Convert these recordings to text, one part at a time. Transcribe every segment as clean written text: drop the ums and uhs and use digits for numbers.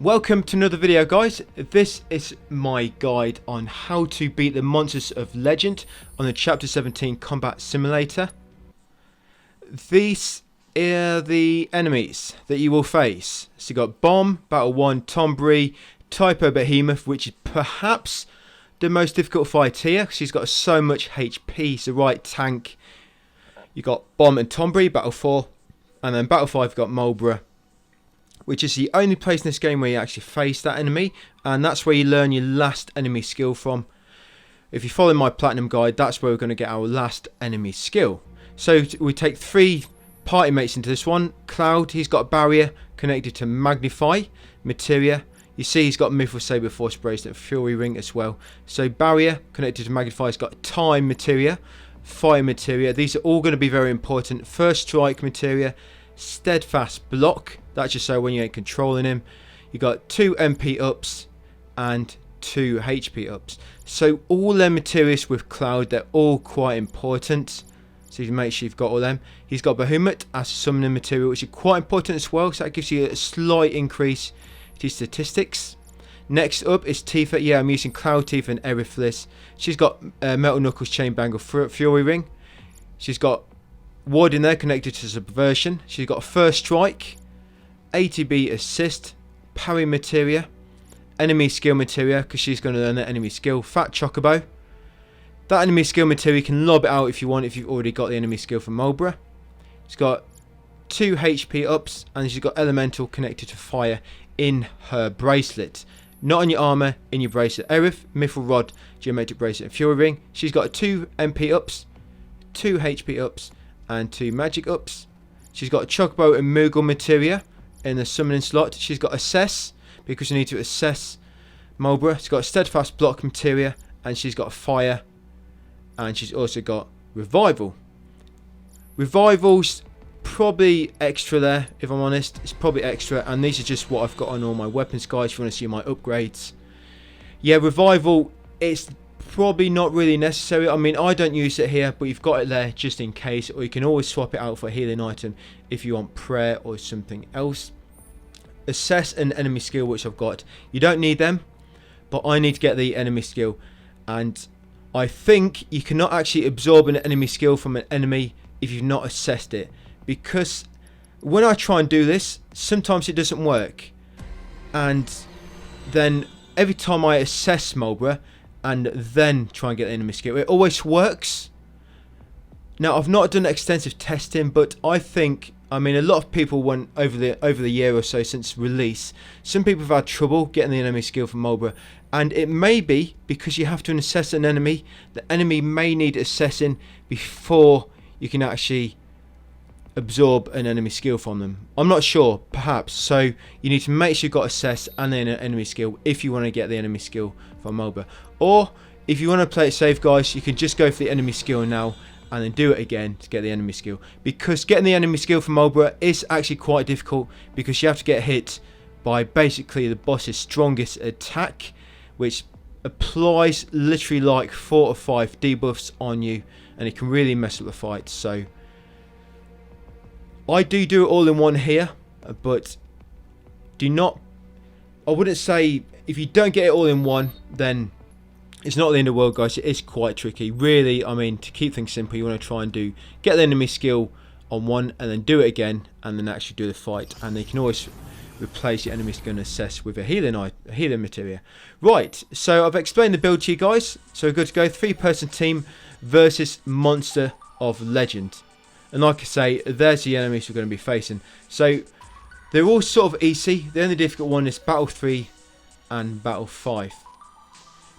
Welcome to another video, guys. This is my guide on how to beat the monsters of legend on the chapter 17 combat simulator. These are the enemies that you will face. So you got Bomb, Battle 1, Tombury, Typo Behemoth, which is perhaps the most difficult fight here because she's got so much HP. He's the right tank. You got Bomb and Tombury, Battle 4, and then Battle 5 you've got Mulborough, which is the only place in this game where you actually face that enemy, and that's where you learn your last enemy skill from. If you follow my platinum guide, that's where we're going to get our last enemy skill. So we take 3 party mates into this one. Cloud, he's got a barrier connected to Magnify. Materia, you see he's got Mithril Saber, Force Bracelet, Fury Ring as well. So barrier connected to Magnify, he's got Time Materia, Fire Materia. These are all going to be very important. First Strike Materia, Steadfast Block, that's just so when you ain't controlling him. You got 2 MP ups and 2 HP ups. So all them materials with Cloud, they're all quite important. So you make sure you've got all them. He's got Behemoth as a summoning material, which is quite important as well. So that gives you a slight increase to statistics. Next up is Tifa. Yeah, I'm using Cloud, Tifa and Erithlis. She's got Metal Knuckles, Chain Bangle, Fury Ring. She's got Ward in there connected to Subversion. She's got a First Strike, ATB Assist, Parry Materia, Enemy Skill Materia, because she's going to learn that enemy skill. Fat Chocobo. That enemy skill materia you can lob it out if you want, if you've already got the enemy skill from Mulborough. She's got 2 HP ups, and she's got Elemental connected to Fire in her bracelet. Not on your armour, in your bracelet. Aerith, Mithril Rod, Geometric Bracelet and Fury Ring. She's got 2 MP ups, 2 HP ups and 2 magic ups. She's got Chocobo and Moogle materia in the summoning slot. She's got Assess, because you need to assess Mulborough. She's got a Steadfast Block materia, and she's got Fire, and she's also got Revival. Revival's probably extra there, if I'm honest. It's probably extra, and these are just what I've got on all my weapons, guys, if you want to see my upgrades. Yeah, Revival, it's probably not really necessary. I mean, I don't use it here, but you've got it there just in case, or you can always swap it out for a healing item if you want prayer or something else. Assess an enemy skill, which I've got. You don't need them, but I need to get the enemy skill, and I think you cannot actually absorb an enemy skill from an enemy if you've not assessed it, because when I try and do this, sometimes it doesn't work, and then every time I assess Mulborough and then try and get the enemy skill, it always works. Now, I've not done extensive testing, but I think, I mean, a lot of people went over the year or so since release. Some people have had trouble getting the enemy skill from Mulborough, and it may be because you have to assess an enemy. The enemy may need assessing before you can actually absorb an enemy skill from them. I'm not sure, perhaps. So you need to make sure you've got assess and then an enemy skill if you want to get the enemy skill from Mulborough. Or if you want to play it safe, guys, you can just go for the enemy skill now and then do it again to get the enemy skill, because getting the enemy skill from Mulborough is actually quite difficult, because you have to get hit by basically the boss's strongest attack, which applies literally like 4 or 5 debuffs on you, and it can really mess up the fight. So I do it all in one here, but do not, I wouldn't say, if you don't get it all in one, then it's not the end of the world, guys. It is quite tricky. Really, I mean, to keep things simple, you want to try and get the enemy skill on one and then do it again and then actually do the fight. And they can always replace your enemy skill and assess with a healing materia. Right, so I've explained the build to you guys. So we're good to go. 3-person team versus monster of legend. And like I say, there's the enemies we're going to be facing. So they're all sort of easy. The only difficult one is Battle 3 and Battle 5.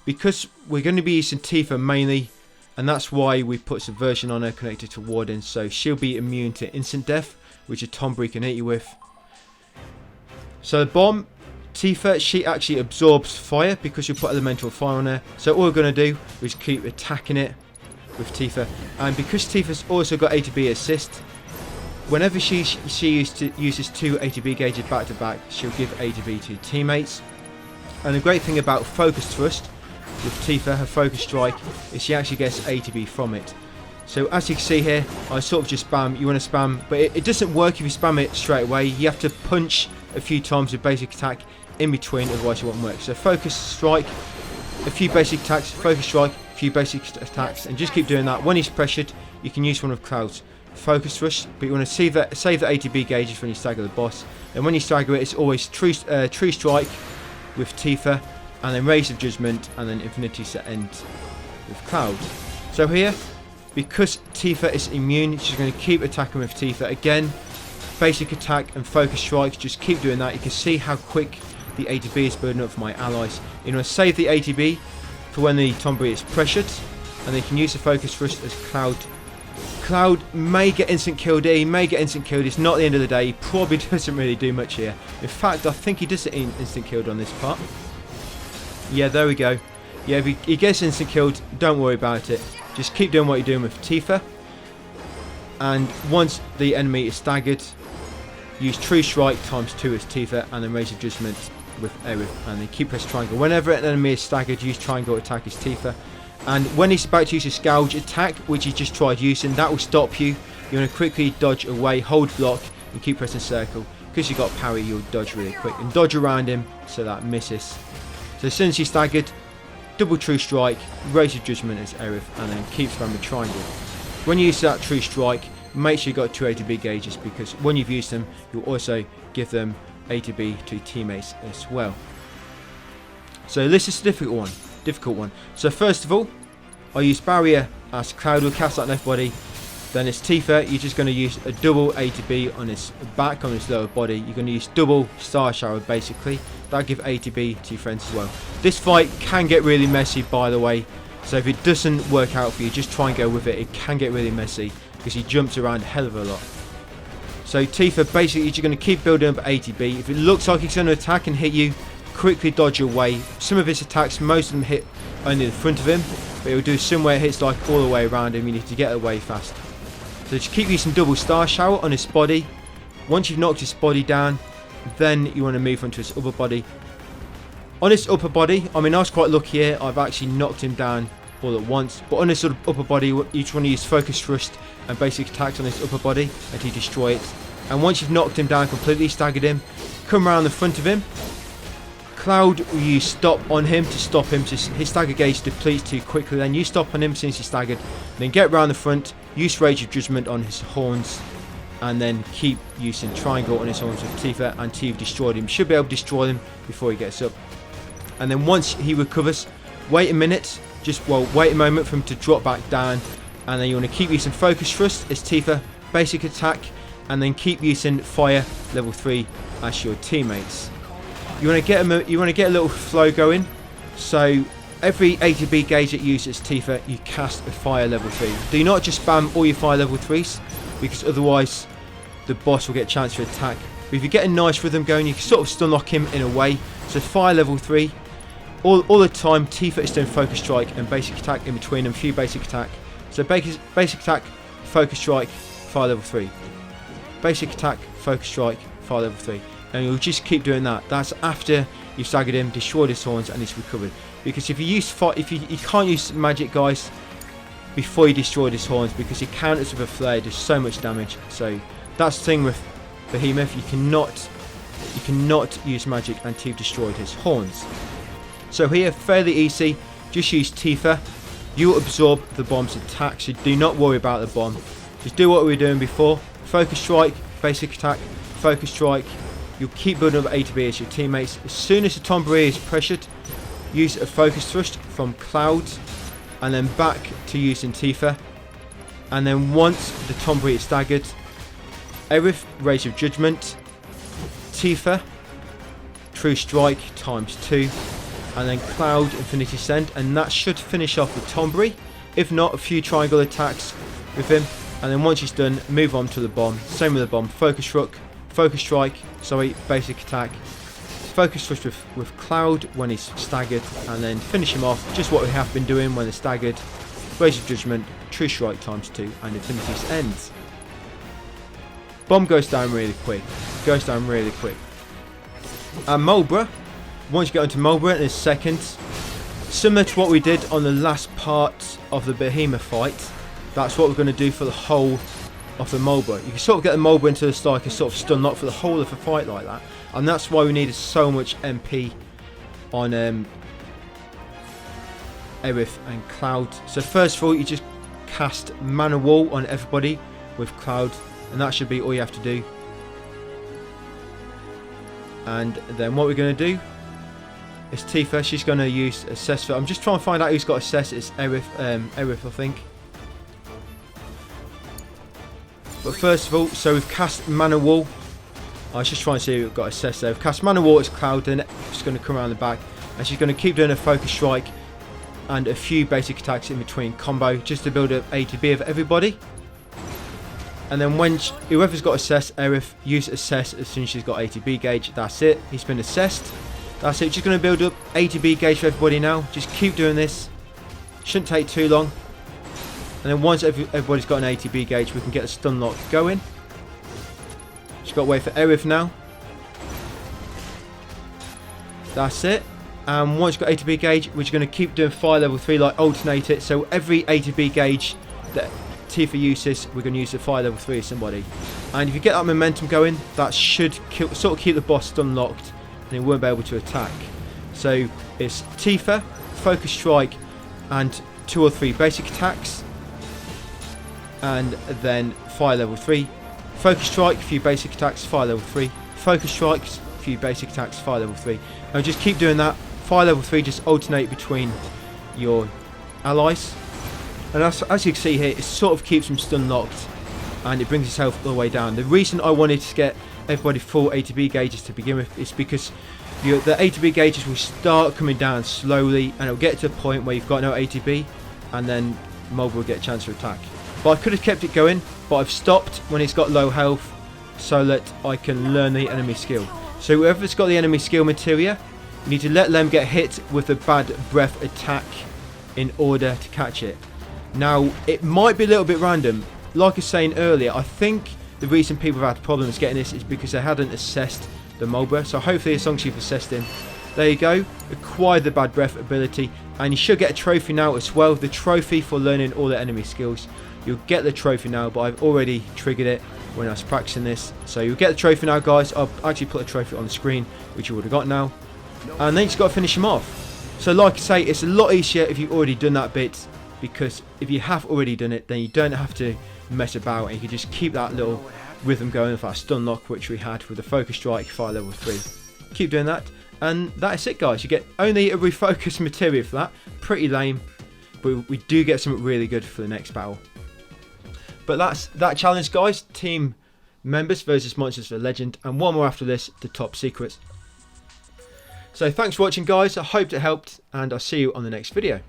Because we're going to be using Tifa mainly, and that's why we put Subversion on her connected to Warden, so she'll be immune to instant death, which a Tombury can hit you with. So the Bomb, Tifa, she actually absorbs fire because you put elemental fire on her. So all we're going to do is keep attacking it with Tifa, and because Tifa's also got ATB assist, whenever she uses 2 ATB gauges back to back, she'll give ATB to teammates. And the great thing about Focus Thrust with Tifa, her Focus Strike, is she actually gets ATB from it. So as you can see here, I sort of just spam, you want to spam, but it doesn't work if you spam it straight away. You have to punch a few times with basic attack in between, otherwise it won't work. So focus strike, a few basic attacks, focus strike, a few basic attacks, and just keep doing that. When he's pressured, you can use one of Cloud's focus rush, but you want to save the ATB gauges when you stagger the boss. And when you stagger it, it's always true strike with Tifa, and then Rays of Judgment, and then Infinity End with Cloud. So here, because Tifa is immune, she's going to keep attacking with Tifa. Again, basic attack and focus strikes, just keep doing that. You can see how quick the ATB is building up for my allies. You want to save the ATB for when the Tomberry is pressured, and they can use the focus rush as Cloud. Cloud may get instant killed here, he may get instant killed, it's not the end of the day, he probably doesn't really do much here. In fact, I think he does get instant killed on this part. Yeah, there we go. Yeah, if he gets instant killed, don't worry about it. Just keep doing what you're doing with Tifa. And once the enemy is staggered, use True Strike ×2 as Tifa, and then Rays of Judgment with Aerith, and then keep press triangle. Whenever an enemy is staggered, use triangle attack as Tifa. And when he's about to use his Scourge attack, which he just tried using, that will stop you. You want to quickly dodge away, hold block, and keep pressing circle. Because you've got parry, you'll dodge really quick. And dodge around him so that misses. So as soon as he's staggered, double True Strike, Rays of Judgment as Aerith, and then keep spamming triangle. When you use that True Strike, make sure you've got 2 ATB gauges, because when you've used them, you'll also give them ATB to teammates as well. So this is a difficult one. So first of all, I use Barrier as Cloud will cast that on everybody. Then it's Tifa, you're just going to use a double ATB on his back, on his lower body. You're going to use double Star Shower basically. That'll give ATB to your friends as well. This fight can get really messy, by the way. So if it doesn't work out for you, just try and go with it. It can get really messy because he jumps around a hell of a lot. So Tifa, basically you're going to keep building up ATB. If it looks like he's going to attack and hit you, quickly dodge away. Some of his attacks, most of them hit only the front of him, but he'll do some where it hits like all the way around him. You need to get away fast. So just keep using double Star Shower on his body. Once you've knocked his body down, then you want to move on to his upper body. On his upper body, I mean, I was quite lucky here. I've actually knocked him down all at once. But on his sort of upper body, you just want to use focus thrust and basic attacks on his upper body until you destroy it. And once you've knocked him down completely, staggered him, come around the front of him. Cloud will use stop on him to stop him. So his stagger gauge depletes too quickly. Then you stop on him since he's staggered. Then get around the front, use Rage of Judgment on his horns, and then keep using triangle on his horns with Tifa until you've destroyed him. You should be able to destroy him before he gets up. And then once he recovers, wait a minute, wait a moment for him to drop back down, and then you want to keep using focus thrust as Tifa, basic attack, and then keep using fire level 3 as your teammates. You want to get a little flow going. So every ATB gauge that uses Tifa, you cast a fire level 3. Do not just spam all your fire level 3s, because otherwise the boss will get a chance to attack. But if you get a nice rhythm going, you can sort of stun lock him in a way. So fire level 3. All the time, Tifa is doing focus strike and basic attack in between them, few basic attack. So basic attack, focus strike, fire level 3. Basic attack, focus strike, fire level 3. And you'll just keep doing that. That's after you've staggered him, destroyed his horns, and he's recovered. Because if you can't use magic, guys, before you destroy his horns, because he counters with a flare, does so much damage. So that's the thing with Behemoth. You cannot use magic until you've destroyed his horns. So here, fairly easy. Just use Tifa. You'll absorb the bomb's attack, so do not worry about the bomb. Just do what we were doing before. Focus strike, basic attack, focus strike. You'll keep building up ATB as your teammates. As soon as the Tomberry is pressured, use a focus thrust from Cloud, and then back to using Tifa. And then once the Tomberry is staggered, Aerith, Rage of Judgment, Tifa, True Strike ×2, and then Cloud, Infinity Send, and that should finish off the Tomberry. If not, a few triangle attacks with him, and then once he's done, move on to the bomb. Same with the bomb, focus strike, basic attack, focus thrust with Cloud when he's staggered, and then finish him off just what we have been doing when they're staggered. Rage of Judgment, True Strike ×2, and Infinity's ends. Bomb goes down really quick. And Mulbra, once you get onto Mulbra in a second, similar to what we did on the last part of the Behemoth fight, that's what we're going to do for the whole off the Mulber. You can sort of get the Mulber into the like a sort of stun lock for the whole of the fight like that, and that's why we needed so much MP on Aerith and Cloud. So first of all, you just cast Mana Wall on everybody with Cloud, and that should be all you have to do. And then what we're going to do is Tifa. She's going to use Assess. I'm just trying to find out who's got Assess. It's Aerith, I think. But first of all, so we've cast Mana Wall. I was just trying to see who got Assess there. We've cast Mana Wall as Cloud, and she's going to come around the back, and she's going to keep doing a Focus Strike and a few basic attacks in between combo, just to build up A to B of everybody. And then when whoever's got Assess, Aerith, use Assess as soon as she's got A to B gauge. That's it. He's been assessed. That's it. Just going to build up A to B gauge for everybody now. Just keep doing this. Shouldn't take too long. And then once everybody's got an A to B gauge, we can get the stun lock going. Just got to wait for Aerith now. That's it. And once you've got A to B gauge, we're just going to keep doing fire level 3, like alternate it. So every A to B gauge that Tifa uses, we're going to use the fire level 3 of somebody. And if you get that momentum going, that should sort of keep the boss stun locked, and he won't be able to attack. So it's Tifa, Focus Strike, and 2 or 3 basic attacks. And then fire level 3. Focus Strike, a few basic attacks, fire level 3. Focus Strikes, a few basic attacks, fire level 3. And just keep doing that. Fire level 3, just alternate between your allies. And as you can see here, it sort of keeps them stun locked, and it brings its health all the way down. The reason I wanted to get everybody full A to B gauges to begin with is because the A to B gauges will start coming down slowly, and it'll get to a point where you've got no A to B, and then Mulber will get a chance to attack. But I could have kept it going, but I've stopped when it's got low health so that I can learn the enemy skill. So whoever's got the enemy skill materia, you need to let them get hit with a bad breath attack in order to catch it. Now, it might be a little bit random. Like I was saying earlier, I think the reason people have had problems getting this is because they hadn't assessed the Mulber. So hopefully as long as you've assessed him, there you go. Acquire the bad breath ability, and you should get a trophy now as well. The trophy for learning all the enemy skills. You'll get the trophy now, but I've already triggered it when I was practicing this. So you'll get the trophy now, guys. I'll actually put a trophy on the screen, which you would have got now. And then you just got to finish him off. So like I say, it's a lot easier if you've already done that bit, because if you have already done it, then you don't have to mess about, and you can just keep that little rhythm going with that stun lock, which we had with the Focus Strike fire level 3. Keep doing that, and that's it, guys. You get only a refocus materia for that. Pretty lame, but we do get something really good for the next battle. But that's that challenge, guys. Team members versus monsters for legend, and one more after this, the top secrets. So thanks for watching, guys. I hope it helped, and I'll see you on the next video.